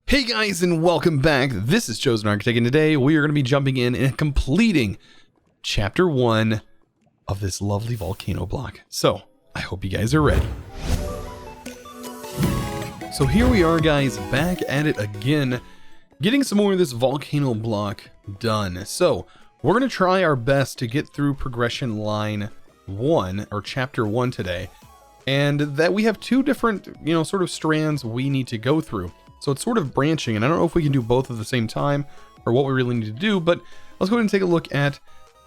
Hey guys, and welcome back. This is ChosenArchitect, and today we are going to be jumping in and completing Chapter 1 of this lovely volcano block. So, I hope you guys are ready. So here we are, guys, back at it again, getting some more of this volcano block done. So, we're going to try our best to get through progression line 1, or Chapter 1 today, and that we have two different, sort of strands we need to go through. So it's sort of branching, and I don't know if we can do both at the same time or what we really need to do, but let's go ahead and take a look at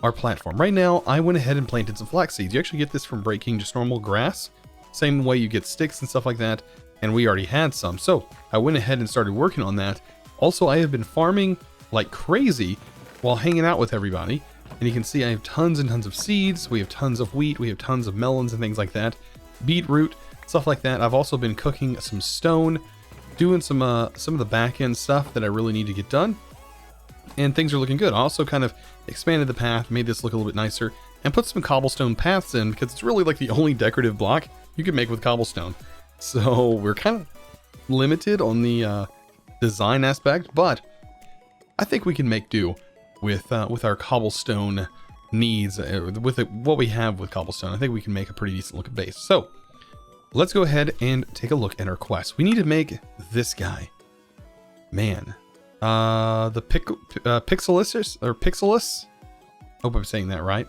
our platform. Right now, I went ahead and planted some flax seeds. You actually get this from breaking just normal grass, same way you get sticks and stuff like that, and we already had some. So I went ahead and started working on that. Also, I have been farming like crazy while hanging out with everybody, and you can see I have tons and tons of seeds. We have tons of wheat, we have tons of melons and things like that, beetroot, stuff like that. I've also been cooking some stone, doing some of the back end stuff that I really need to get done, and things are looking good. I also kind of expanded the path, made this look a little bit nicer, and put some cobblestone paths in because it's really like the only decorative block you can make with cobblestone. So we're kind of limited on the design aspect, but I think we can make do with our cobblestone needs, with what we have with cobblestone. I think we can make a pretty decent looking base. So let's go ahead and take a look at our quest. We need to make this guy. Man. The Pixelis? Hope I'm saying that right.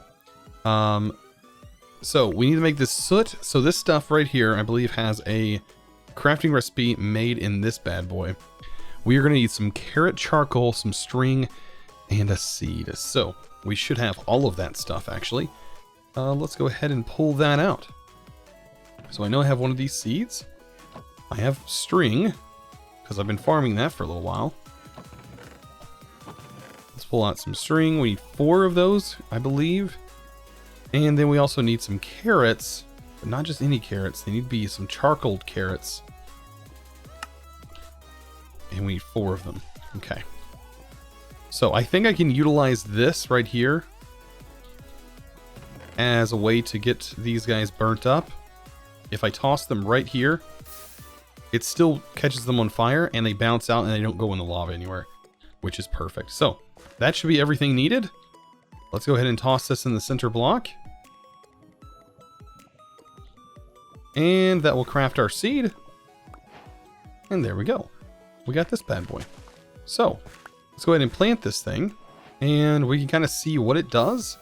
So we need to make this soot. So this stuff right here, I believe, has a crafting recipe made in this bad boy. We are going to need some carrot charcoal, some string, and a seed. So we should have all of that stuff, actually. Let's go ahead and pull that out. So I know I have one of these seeds. I have string, because I've been farming that for a little while. Let's pull out some string. We need 4 of those, I believe. And then we also need some carrots, but not just any carrots. They need to be some charcoaled carrots. And we need 4 of them. Okay. So I think I can utilize this right here as a way to get these guys burnt up. If I toss them right here, it still catches them on fire and they bounce out and they don't go in the lava anywhere, which is perfect. So that should be everything needed. Let's go ahead and toss this in the center block. And that will craft our seed. And there we go. We got this bad boy. So let's go ahead and plant this thing and we can kind of see what it does.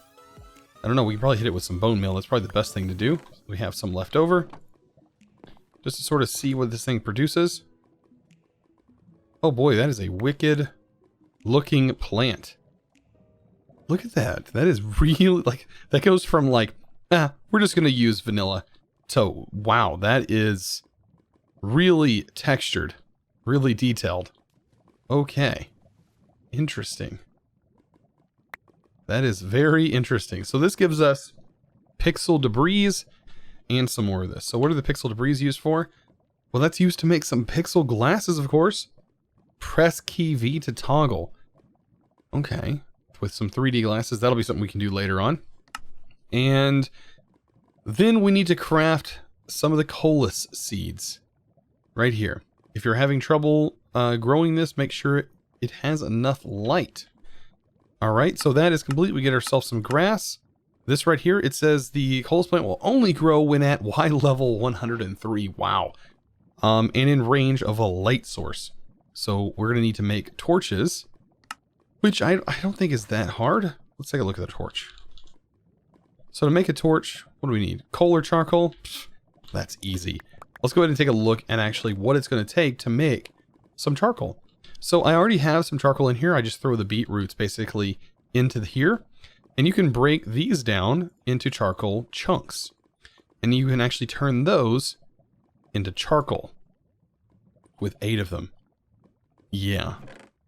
I don't know, we can probably hit it with some bone meal. That's probably the best thing to do. We have some left over, just to sort of see what this thing produces. Oh boy, that is a wicked looking plant. Look at that. That is really, like, that goes from like, we're just going to use vanilla, to, wow, that is really textured, really detailed. Okay, interesting. That is very interesting. So this gives us pixel debris and some more of this. So what are the pixel debris used for? Well, that's used to make some pixel glasses, of course. Press key V to toggle. Okay. With some 3D glasses, that'll be something we can do later on. And then we need to craft some of the colas seeds right here. If you're having trouble growing this, make sure it has enough light. Alright, so that is complete. We get ourselves some grass. This right here, it says the colas plant will only grow when at Y level 103. Wow. And in range of a light source. So we're going to need to make torches, which I don't think is that hard. Let's take a look at the torch. So to make a torch, what do we need? Coal or charcoal? Pfft, that's easy. Let's go ahead and take a look at actually what it's going to take to make some charcoal. So I already have some charcoal in here. I just throw the beetroots basically into here. And you can break these down into charcoal chunks. And you can actually turn those into charcoal. With 8 of them. Yeah.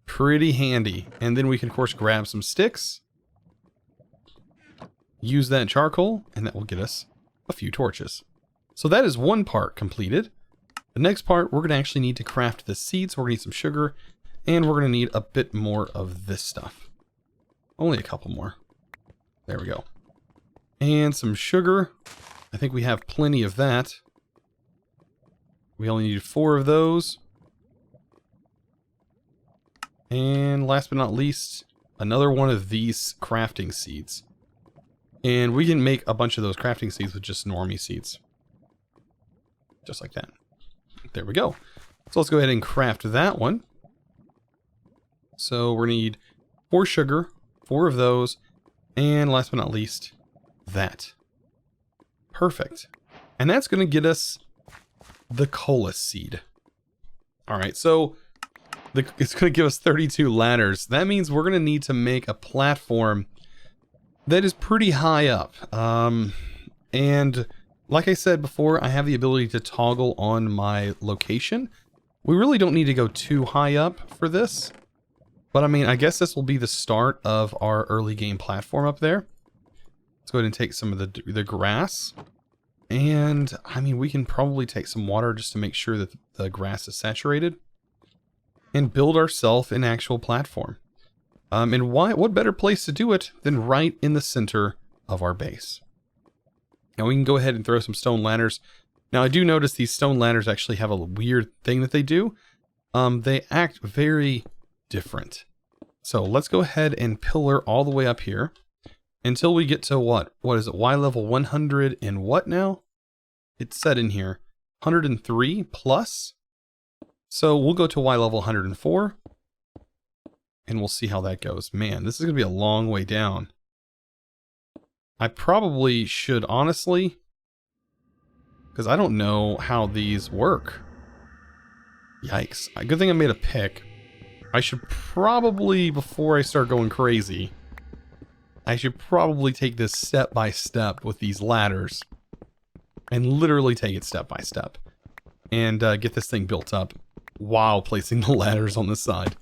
Pretty handy. And then we can, of course, grab some sticks. Use that charcoal. And that will get us a few torches. So that is one part completed. The next part, we're going to actually need to craft the seeds. We're going to need some sugar. And we're going to need a bit more of this stuff. Only a couple more. There we go. And some sugar. I think we have plenty of that. We only need 4 of those. And last but not least, another one of these crafting seeds. And we can make a bunch of those crafting seeds with just normie seeds. Just like that. There we go. So let's go ahead and craft that one. So we're going to need 4 sugar, 4 of those, and last but not least, that. Perfect. And that's going to get us the cola seed. Alright, so it's going to give us 32 ladders. That means we're going to need to make a platform that is pretty high up. And like I said before, I have the ability to toggle on my location. We really don't need to go too high up for this. But I mean, I guess this will be the start of our early game platform up there. Let's go ahead and take some of the grass. And I mean, we can probably take some water just to make sure that the grass is saturated. And build ourselves an actual platform. And what better place to do it than right in the center of our base. Now we can go ahead and throw some stone ladders. Now I do notice these stone ladders actually have a weird thing that they do. They act very different. So let's go ahead and pillar all the way up here until we get to what? What is it? Y level 100 and what now? It's set in here. 103 plus. So we'll go to Y level 104 and we'll see how that goes. Man, this is going to be a long way down. I probably should honestly, because I don't know how these work. Yikes. Good thing I made a pick. I should probably, before I start going crazy, I should probably take this step by step with these ladders. And literally take it step by step. And get this thing built up while placing the ladders on the side.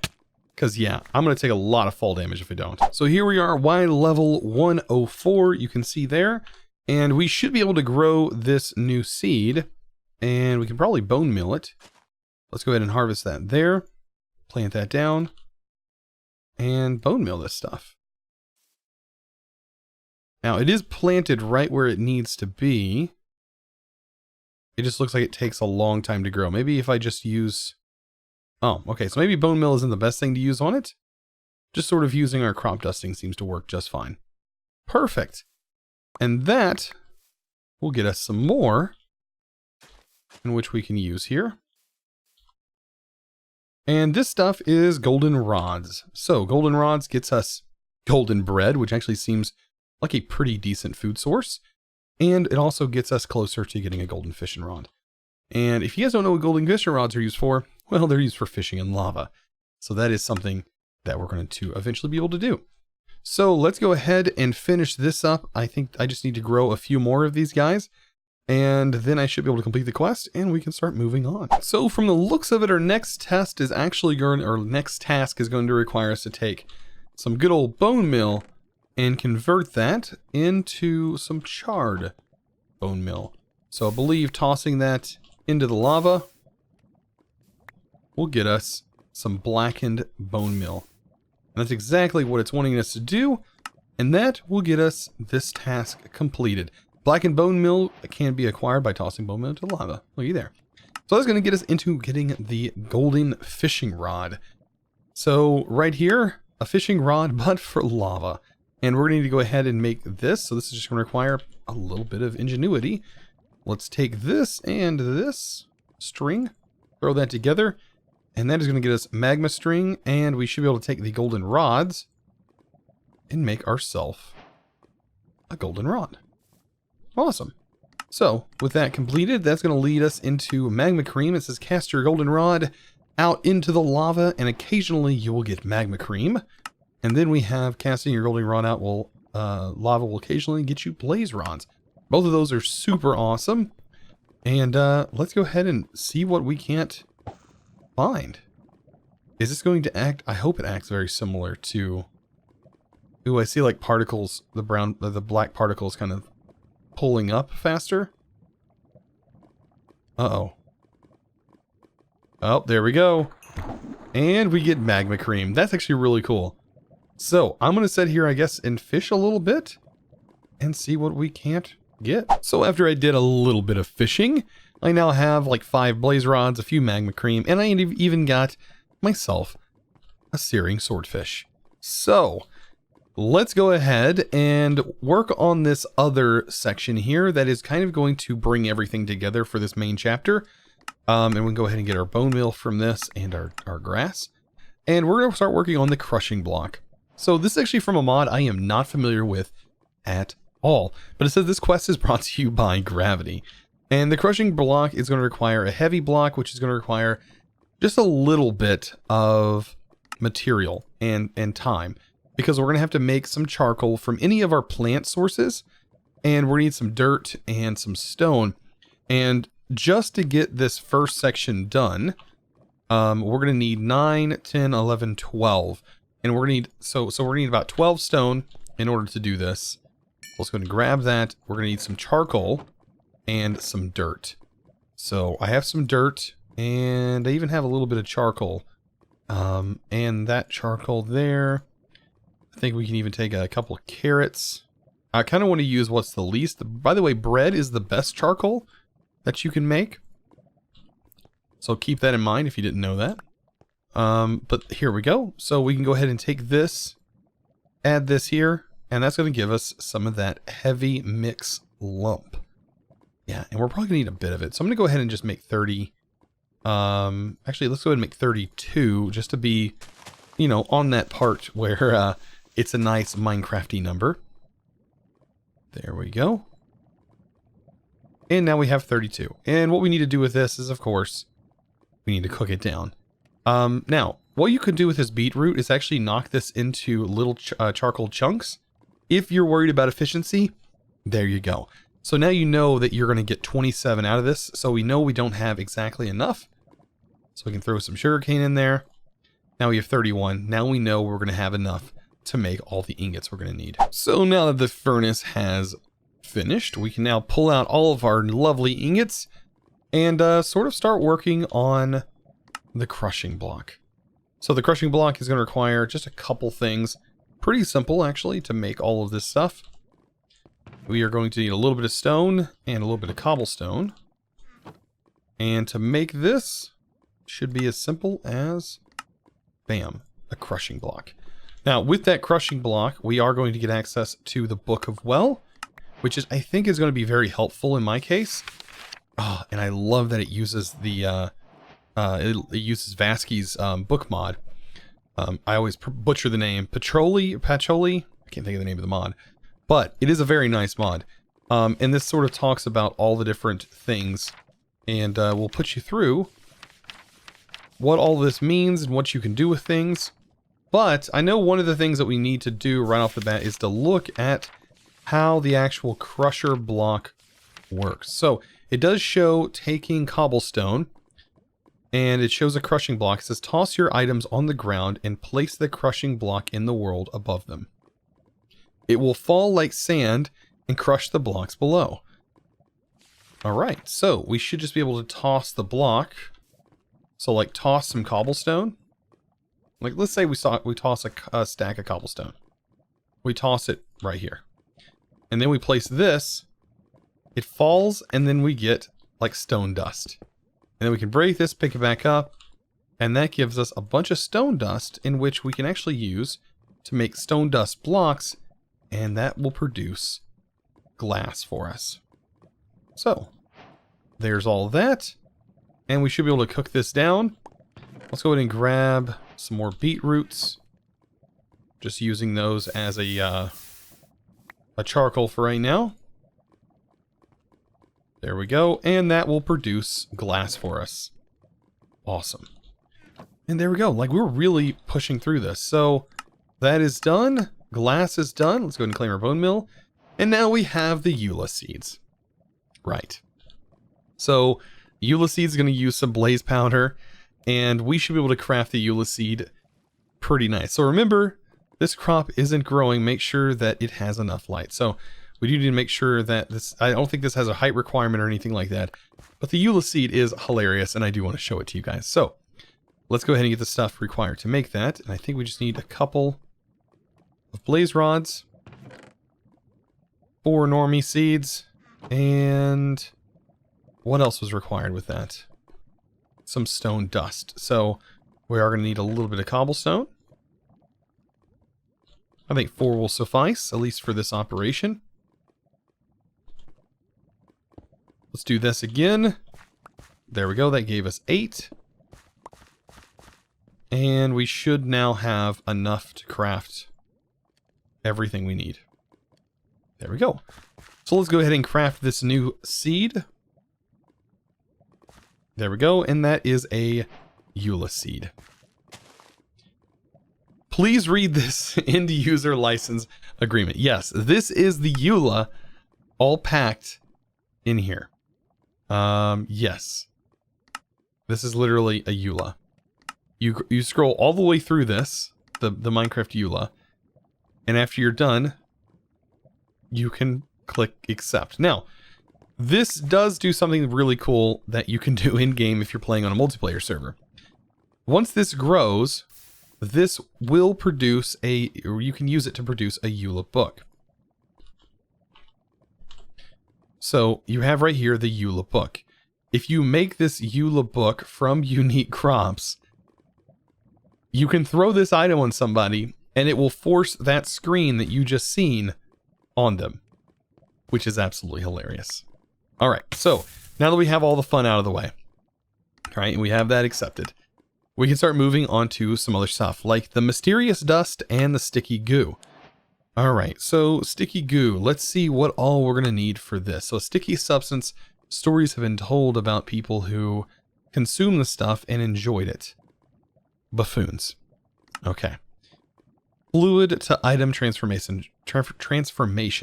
Because yeah, I'm going to take a lot of fall damage if I don't. So here we are, Y level 104, you can see there. And we should be able to grow this new seed. And we can probably bone meal it. Let's go ahead and harvest that there. Plant that down. And bone meal this stuff. Now it is planted right where it needs to be. It just looks like it takes a long time to grow. Maybe if I just use... Oh, okay, so maybe bone meal isn't the best thing to use on it. Just sort of using our crop dusting seems to work just fine. Perfect. And that will get us some more, in which we can use here. And this stuff is golden rods. So golden rods gets us golden bread, which actually seems like a pretty decent food source. And it also gets us closer to getting a golden fishing rod. And if you guys don't know what golden fishing rods are used for, well, they're used for fishing in lava. So that is something that we're going to eventually be able to do. So let's go ahead and finish this up. I think I just need to grow a few more of these guys. And then I should be able to complete the quest and we can start moving on. So from the looks of it, our next task is going to require us to take some good old bone meal and convert that into some charred bone meal. So I believe tossing that into the lava will get us some blackened bone meal. And that's exactly what it's wanting us to do. And that will get us this task completed. Blackened bone meal can be acquired by tossing bone meal into the lava. Looky there. So that's going to get us into getting the golden fishing rod. So right here, a fishing rod, but for lava. And we're going to need to go ahead and make this. So this is just going to require a little bit of ingenuity. Let's take this and this string, throw that together. And that is going to get us magma string. And we should be able to take the golden rods and make ourselves a golden rod. Awesome. So with that completed, that's going to lead us into Magma Cream. It says cast your golden rod out into the lava and occasionally you will get Magma Cream. And then we have casting your golden rod out lava will occasionally get you blaze rods. Both of those are super awesome. And let's go ahead and see what we can't find. Is this going to act? I hope it acts very similar to... Ooh, I see like particles, the black particles kind of pulling up faster. Uh-oh. Oh, there we go. And we get Magma Cream. That's actually really cool. So, I'm going to sit here, I guess, and fish a little bit and see what we can't get. So, after I did a little bit of fishing, I now have like 5 blaze rods, a few Magma Cream, and I even got myself a searing swordfish. So let's go ahead and work on this other section here that is kind of going to bring everything together for this main chapter. And we can go ahead and get our bone meal from this and our grass. And we're going to start working on the crushing block. So this is actually from a mod I am not familiar with at all. But it says this quest is brought to you by Gravity. And the crushing block is going to require a heavy block, which is going to require just a little bit of material and time. Because we're going to have to make some charcoal from any of our plant sources. And we're going to need some dirt and some stone. And just to get this first section done, we're going to need 9, 10, 11, 12. And we're going to need, so we're going to need about 12 stone in order to do this. Let's go ahead and grab that. We're going to need some charcoal and some dirt. So I have some dirt and I even have a little bit of charcoal. And that charcoal there, I think we can even take a couple of carrots. I kind of want to use what's the least. By the way, bread is the best charcoal that you can make. So keep that in mind if you didn't know that. But here we go. So we can go ahead and take this, add this here, and that's going to give us some of that heavy mix lump. Yeah, and we're probably going to need a bit of it. So I'm going to go ahead and just make 30. Actually, let's go ahead and make 32 just to be, you know, on that part where it's a nice Minecrafty number. There we go. And now we have 32. And what we need to do with this is, of course, we need to cook it down. Now, what you could do with this beetroot is actually knock this into little charcoal chunks. If you're worried about efficiency, there you go. So now you know that you're going to get 27 out of this. So we know we don't have exactly enough. So we can throw some sugarcane in there. Now we have 31. Now we know we're going to have enough to make all the ingots we're going to need. So now that the furnace has finished, we can now pull out all of our lovely ingots and sort of start working on the crushing block. So the crushing block is going to require just a couple things. Pretty simple, actually, to make all of this stuff. We are going to need a little bit of stone and a little bit of cobblestone. And to make this, should be as simple as, bam, a crushing block. Now, with that crushing block, we are going to get access to the Book of Well, which is, I think, is going to be very helpful in my case. Oh, and I love that it uses the it uses Vasky's book mod. I always butcher the name. Patchouli? I can't think of the name of the mod. But it is a very nice mod. And this sort of talks about all the different things. And we'll put you through what all this means and what you can do with things. But I know one of the things that we need to do right off the bat is to look at how the actual crusher block works. So it does show taking cobblestone. And it shows a crushing block. It says, toss your items on the ground and place the crushing block in the world above them. It will fall like sand and crush the blocks below. Alright, so we should just be able to toss the block. So like toss some cobblestone. Like let's say we toss a stack of cobblestone. We toss it right here. And then we place this. It falls and then we get like stone dust. And then we can break this, pick it back up, and that gives us a bunch of stone dust in which we can actually use to make stone dust blocks, and that will produce glass for us. So, there's all that, and we should be able to cook this down. Let's go ahead and grab some more beetroots, just using those as a charcoal for right now. There we go, and that will produce glass for us. Awesome. And there we go, like we're really pushing through this. So that is done, glass is done. Let's go ahead and claim our bone meal. And now we have the Eula seeds. Right. So Eula seed is going to use some blaze powder, and we should be able to craft the Eula seed pretty nice. So remember, this crop isn't growing. Make sure that it has enough light. So we do need to make sure that this, I don't think this has a height requirement or anything like that, but the Eula seed is hilarious and I do want to show it to you guys. So let's go ahead and get the stuff required to make that. And I think we just need a couple of blaze rods, 4 normie seeds, and what else was required with that? Some stone dust. So we are going to need a little bit of cobblestone. I think 4 will suffice, at least for this operation. Let's do this again. There we go, that gave us 8. And we should now have enough to craft everything we need. There we go. So let's go ahead and craft this new seed. There we go, and that is a EULA seed. Please read this end user license agreement. Yes, this is the EULA all packed in here. Yes. This is literally a EULA. You scroll all the way through this, the Minecraft EULA, and after you're done, you can click accept. Now, this does do something really cool that you can do in-game if you're playing on a multiplayer server. Once this grows, this will produce or you can use it to produce a EULA book. So you have right here the EULA book. If you make this EULA book from unique crops, you can throw this item on somebody and it will force that screen that you just seen on them, which is absolutely hilarious. All right, so now that we have all the fun out of the way, right, and we have that accepted, we can start moving on to some other stuff, like the mysterious dust and the sticky goo. All right, so sticky goo, let's see what all we're gonna need for this. So a sticky substance, stories have been told about people who consumed the stuff and enjoyed it. Buffoons. Okay. Fluid to item transformation.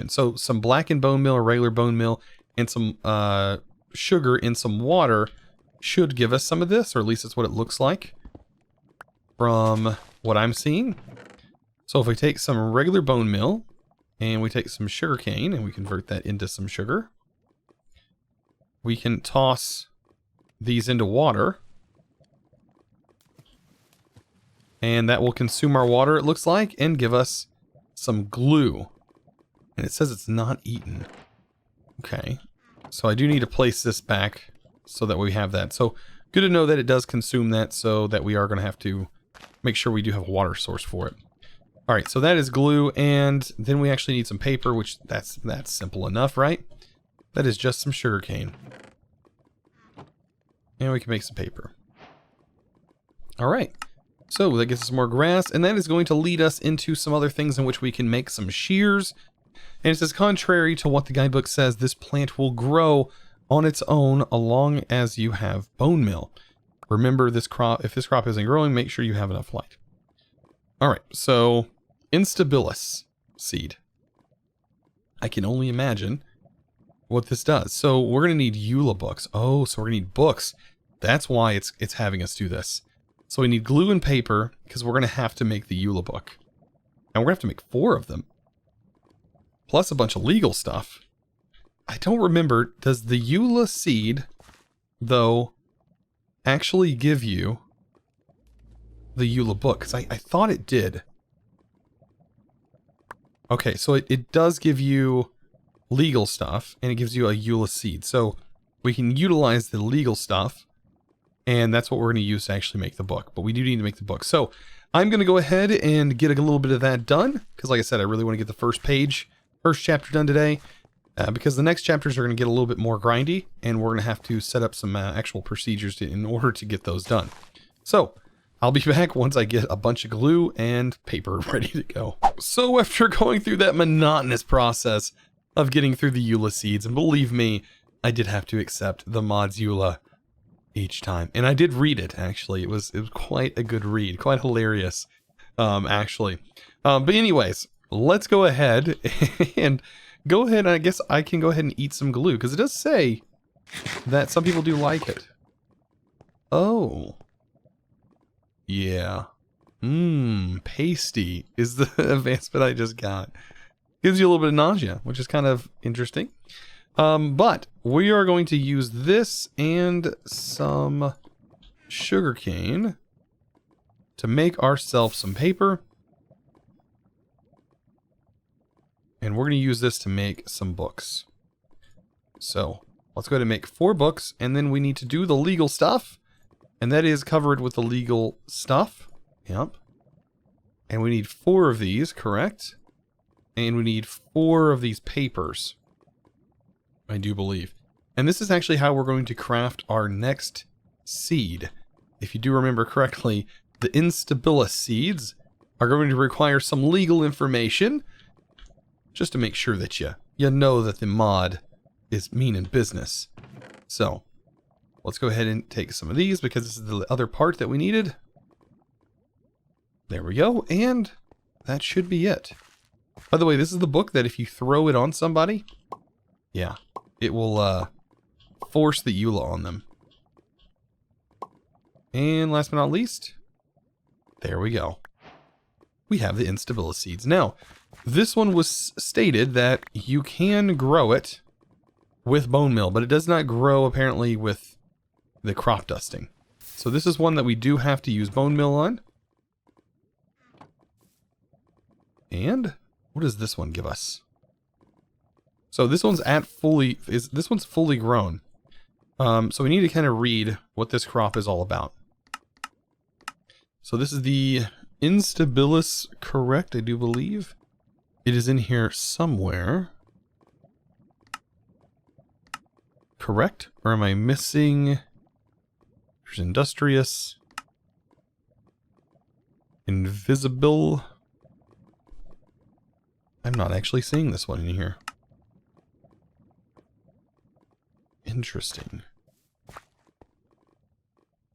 So some blackened bone meal or regular bone meal and some sugar in some water should give us some of this, or at least it's what it looks like from what I'm seeing. So if we take some regular bone meal and we take some sugar cane and we convert that into some sugar, we can toss these into water. And that will consume our water, it looks like, and give us some glue. And it says it's not eaten. Okay. So I do need to place this back so that we have that. So good to know that it does consume that, so that we are going to have to make sure we do have a water source for it. All right, so that is glue, and then we actually need some paper, which that's simple enough, right? That is just some sugar cane. And we can make some paper. All right. So that gets us more grass, and that is going to lead us into some other things in which we can make some shears. And it says, contrary to what the guidebook says, this plant will grow on its own as long as you have bone meal. Remember, this crop, if this crop isn't growing, make sure you have enough light. All right, so Instabilities seed. I can only imagine what this does. So we're going to need EULA books. Oh, so we're going to need books. That's why it's having us do this. So we need glue and paper, because we're going to have to make the EULA book. And we're going to have to make 4 of them. Plus a bunch of legal stuff. I don't remember, does the EULA seed, though, actually give you the EULA book? Because I thought it did. Okay, so it does give you legal stuff, and it gives you a EULA seed. So we can utilize the legal stuff, and that's what we're going to use to actually make the book. But we do need to make the book. So I'm going to go ahead and get a little bit of that done. Because like I said, I really want to get the first chapter done today. Because the next chapters are going to get a little bit more grindy. And we're going to have to set up some actual procedures in order to get those done. So I'll be back once I get a bunch of glue and paper ready to go. So after going through that monotonous process of getting through the EULA seeds, and believe me, I did have to accept the mods EULA each time. And I did read it, actually. It was quite a good read. Quite hilarious, actually. But anyways, let's go ahead and I guess I can go ahead and eat some glue, because it does say that some people do like it. Oh. Yeah. Pasty is the advancement I just got. Gives you a little bit of nausea, which is kind of interesting. But we are going to use this and some sugarcane to make ourselves some paper. And we're going to use this to make some books. So let's go ahead and make 4 books, and then we need to do the legal stuff. And that is covered with the legal stuff. Yep. And we need 4 of these, correct? And we need 4 of these papers, I do believe. And this is actually how we're going to craft our next seed. If you do remember correctly, the Instability seeds are going to require some legal information, just to make sure that you know that the mod is mean in business. So, let's go ahead and take some of these, because this is the other part that we needed. There we go, and that should be it. By the way, this is the book that if you throw it on somebody, yeah, it will force the EULA on them. And last but not least, there we go. We have the Instability seeds. Now, this one was stated that you can grow it with bone meal, but it does not grow apparently with the crop dusting. So this is one that we do have to use bone meal on. And what does this one give us? So this one's this one's fully grown. So we need to kind of read what this crop is all about. So this is the Instabilities, correct? I do believe it is in here somewhere. Correct? Or am I missing? There's industrious, invisible. I'm not actually seeing this one in here. Interesting.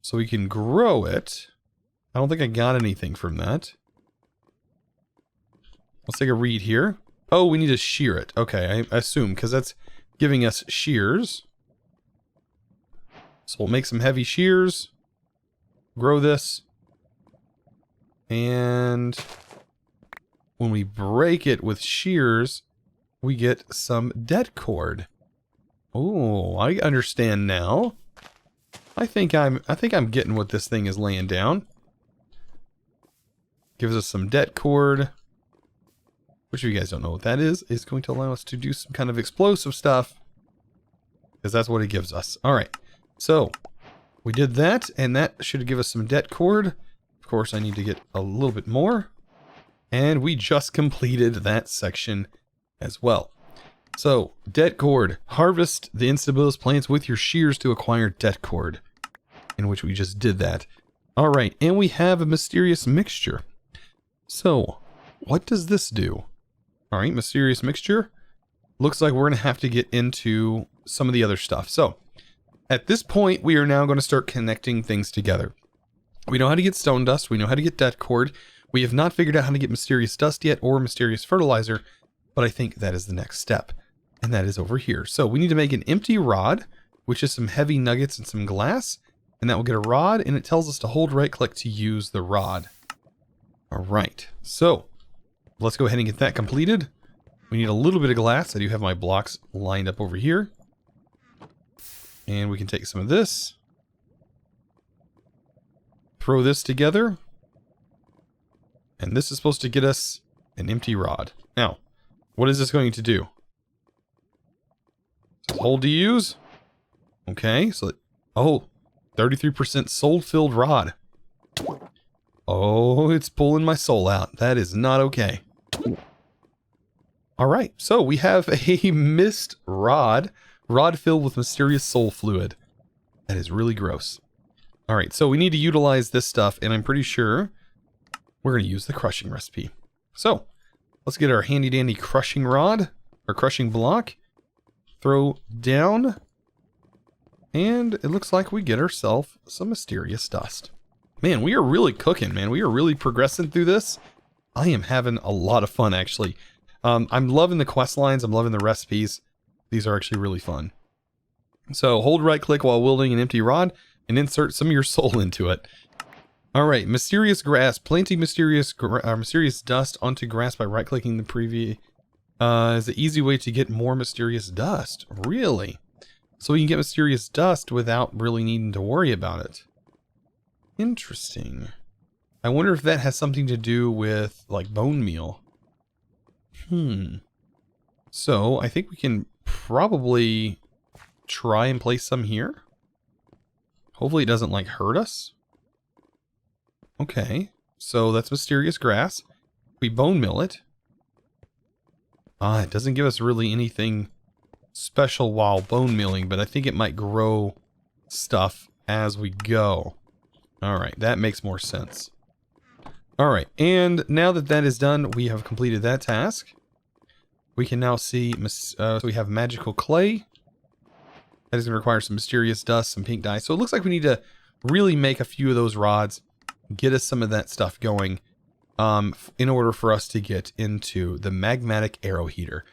So we can grow it. I don't think I got anything from that. Let's take a read here. Oh, we need to shear it. Okay, I assume, because that's giving us shears. So we'll make some heavy shears. Grow this. And when we break it with shears, we get some dead cord. Oh, I understand now. I think I'm getting what this thing is laying down. Gives us some dead cord, which if you guys don't know what that is going to allow us to do some kind of explosive stuff, because that's what it gives us. All right, so we did that, and that should give us some dead cord. Of course, I need to get a little bit more. And we just completed that section as well. So, dead cord. Harvest the Instabilities plants with your shears to acquire dead cord. In which we just did that. Alright, and we have a mysterious mixture. So, what does this do? Alright, mysterious mixture. Looks like we're going to have to get into some of the other stuff. So, at this point, we are now going to start connecting things together. We know how to get stone dust. We know how to get dead cord. We have not figured out how to get mysterious dust yet, or mysterious fertilizer, but I think that is the next step, and that is over here. So we need to make an empty rod, which is some heavy nuggets and some glass, and that will get a rod, and it tells us to hold right click to use the rod. All right, so let's go ahead and get that completed. We need a little bit of glass. I do have my blocks lined up over here, and we can take some of this, throw this together. And this is supposed to get us an empty rod. Now, what is this going to do? So hold to use. Okay, so, oh, 33% soul-filled rod. Oh, it's pulling my soul out. That is not okay. Alright, so we have a mist rod. Rod filled with mysterious soul fluid. That is really gross. Alright, so we need to utilize this stuff, and I'm pretty sure we're going to use the crushing recipe. So, let's get our handy dandy crushing rod, or crushing block, throw down, and it looks like we get ourselves some mysterious dust. Man, we are really cooking, man. We are really progressing through this. I am having a lot of fun, actually. I'm loving the quest lines. I'm loving the recipes. These are actually really fun. So, hold right click while wielding an empty rod, and insert some of your soul into it. Alright, mysterious grass. Planting mysterious dust onto grass by right-clicking the preview is an easy way to get more mysterious dust. Really? So we can get mysterious dust without really needing to worry about it. Interesting. I wonder if that has something to do with, like, bone meal. So, I think we can probably try and place some here. Hopefully it doesn't, like, hurt us. Okay, So that's mysterious grass. We bone mill it. It doesn't give us really anything special while bone milling, but I think it might grow stuff as we go. Alright, that makes more sense. Alright, and now that that is done, we have completed that task. We can now see, so we have magical clay. That is going to require some mysterious dust, some pink dye. So it looks like we need to really make a few of those rods, get us some of that stuff going, in order for us to get into the Magmatic Aero heater,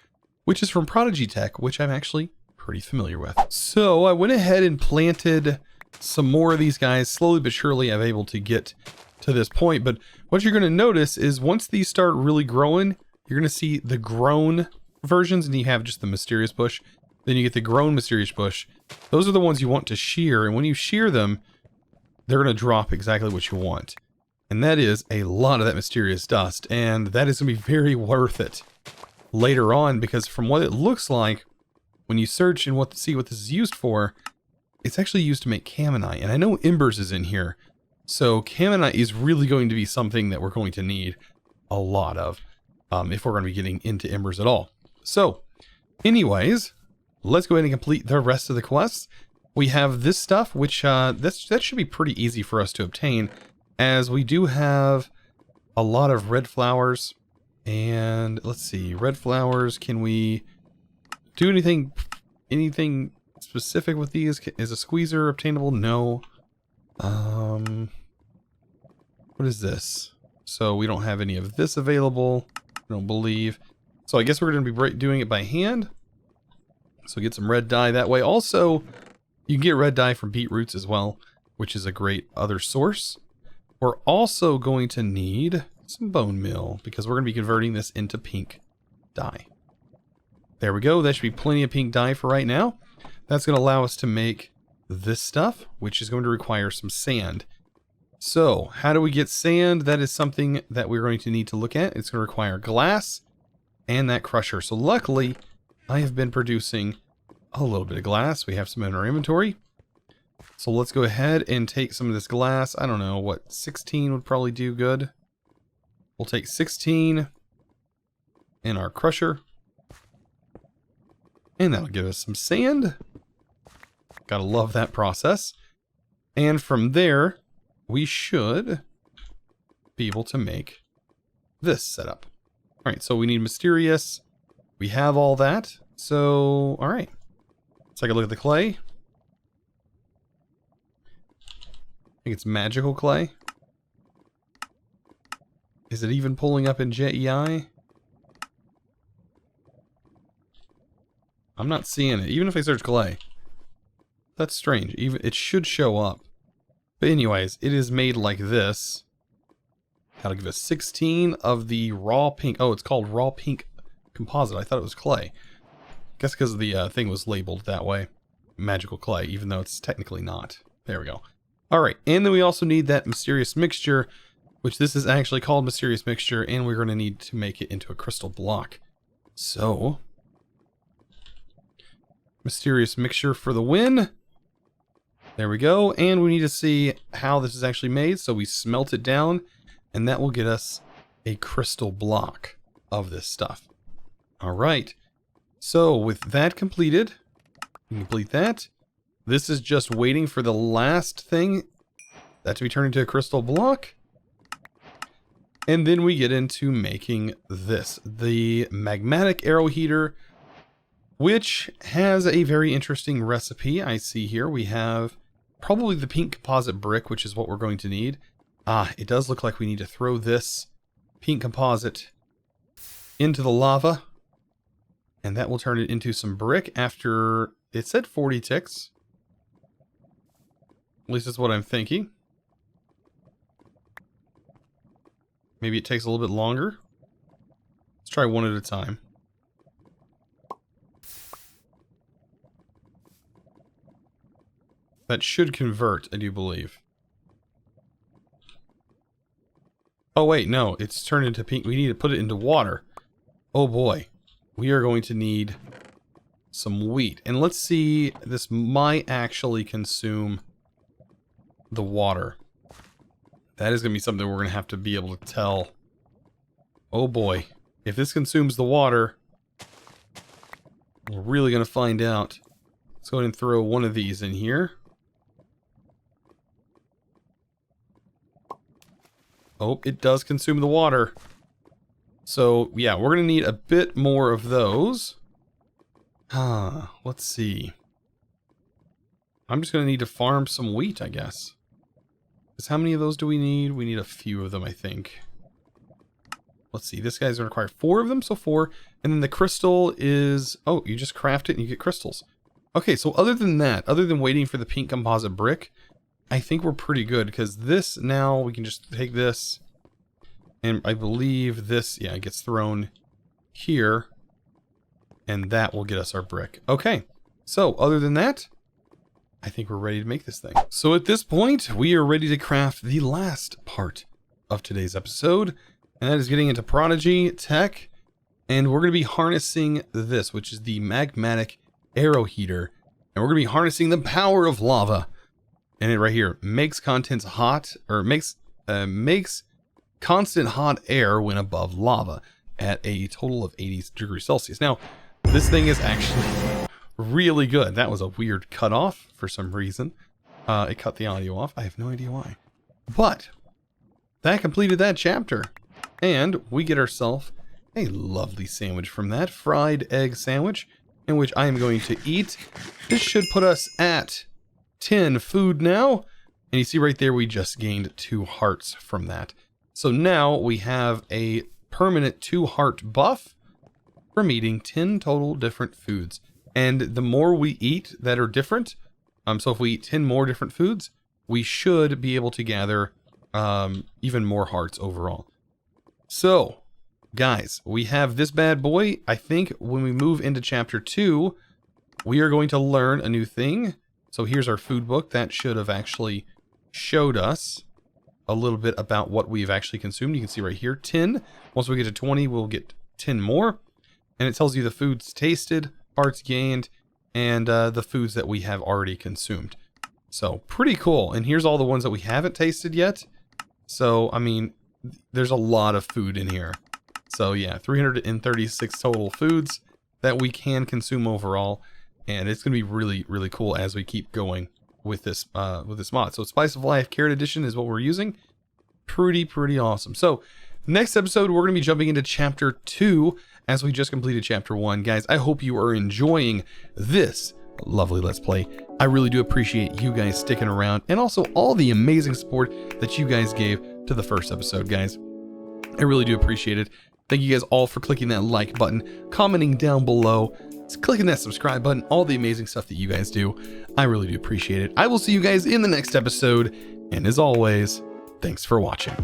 which is from Prodigy Tech, which I'm actually pretty familiar with. So I went ahead and planted some more of these guys. Slowly but surely I'm able to get to this point, but what you're going to notice is once these start really growing, you're going to see the grown versions, and you have just the mysterious bush. Then you get the grown mysterious bush. Those are the ones you want to shear, and when you shear them, they're going to drop exactly what you want. And that is a lot of that mysterious dust, and that is going to be very worth it later on, because from what it looks like, when you search and see what this is used for, it's actually used to make Camonite. And I know Embers is in here, so Camonite is really going to be something that we're going to need a lot of, if we're going to be getting into Embers at all. So, anyways, let's go ahead and complete the rest of the quests. We have this stuff, which that should be pretty easy for us to obtain, as we do have a lot of red flowers. And let's see, red flowers, can we do anything specific with these? Is a squeezer obtainable? No. What is this? So we don't have any of this available, I don't believe. So I guess we're going to be doing it by hand. So get some red dye that way. Also, you can get red dye from beetroots as well, which is a great other source. We're also going to need some bone meal, because we're going to be converting this into pink dye. There we go. That should be plenty of pink dye for right now. That's going to allow us to make this stuff, which is going to require some sand. So, how do we get sand? That is something that we're going to need to look at. It's going to require glass and that crusher. So luckily, I have been producing a little bit of glass. We have some in our inventory. So let's go ahead and take some of this glass. I don't know, what, 16 would probably do good. We'll take 16 in our crusher. And that'll give us some sand. Gotta love that process. And from there, we should be able to make this setup. Alright, so we need mysterious. We have all that. So, alright. Let's take a look at the clay. I think it's magical clay. Is it even pulling up in JEI? I'm not seeing it, even if I search clay. That's strange. Even it should show up. But anyways, it is made like this. That'll give us 16 of the raw pink. Oh, it's called raw pink composite. I thought it was clay. Guess because the thing was labeled that way. Magical clay, even though it's technically not. There we go. Alright, and then we also need that mysterious mixture, which this is actually called mysterious mixture, and we're going to need to make it into a crystal block. So, mysterious mixture for the win. There we go, and we need to see how this is actually made, so we smelt it down, and that will get us a crystal block of this stuff. Alright, so with that completed, we complete that. This is just waiting for the last thing, that to be turned into a crystal block. And then we get into making this, the Magmatic Aero heater, which has a very interesting recipe. I see here we have probably the pink composite brick, which is what we're going to need. It does look like we need to throw this pink composite into the lava, and that will turn it into some brick after, it said 40 ticks. At least that's what I'm thinking. Maybe it takes a little bit longer. Let's try one at a time. That should convert, I do believe. Oh wait, no, it's turned into pink. We need to put it into water. Oh boy. We are going to need some wheat. And let's see, this might actually consume the water That is going to be something we're going to have to be able to tell. Oh boy. If this consumes the water, we're really going to find out. Let's go ahead and throw one of these in here. Oh, it does consume the water. So, yeah, we're going to need a bit more of those. Let's see. I'm just going to need to farm some wheat, I guess. Because how many of those do we need? We need a few of them, I think. Let's see. This guy's going to require 4 of them, so 4. And then the crystal is... Oh, you just craft it and you get crystals. Okay, so other than that, other than waiting for the pink composite brick, I think we're pretty good. Because this now, we can just take this. And I believe this, yeah, it gets thrown here. And that will get us our brick. Okay, so other than that, I think we're ready to make this thing. So at this point, we are ready to craft the last part of today's episode. And that is getting into Prodigy Tech. And we're going to be harnessing this, which is the Magmatic Aero heater. And we're going to be harnessing the power of lava. And it right here makes contents hot, or makes constant hot air when above lava at a total of 80 degrees Celsius. Now, this thing is actually really good. That was a weird cutoff for some reason. It cut the audio off. I have no idea why. But that completed that chapter. And we get ourselves a lovely sandwich from that. Fried egg sandwich, in which I am going to eat. This should put us at 10 food now. And you see right there, we just gained 2 hearts from that. So now we have a permanent 2 heart buff from eating 10 total different foods. And the more we eat that are different, so if we eat 10 more different foods, we should be able to gather even more hearts overall. So, guys, we have this bad boy. I think when we move into chapter 2, we are going to learn a new thing. So here's our food book. That should have actually showed us a little bit about what we've actually consumed. You can see right here, 10. Once we get to 20, we'll get 10 more. And it tells you the foods tasted, hearts gained, and the foods that we have already consumed. So, pretty cool. And here's all the ones that we haven't tasted yet. So, I mean, there's a lot of food in here. So, yeah, 336 total foods that we can consume overall. And it's going to be really, really cool as we keep going with this mod. So, Spice of Life Carrot Edition is what we're using. Pretty awesome. So, next episode, we're going to be jumping into Chapter 2 as we just completed Chapter 1. Guys, I hope you are enjoying this lovely Let's Play. I really do appreciate you guys sticking around and also all the amazing support that you guys gave to the first episode, guys. I really do appreciate it. Thank you guys all for clicking that like button, commenting down below, clicking that subscribe button, all the amazing stuff that you guys do. I really do appreciate it. I will see you guys in the next episode. And as always, thanks for watching.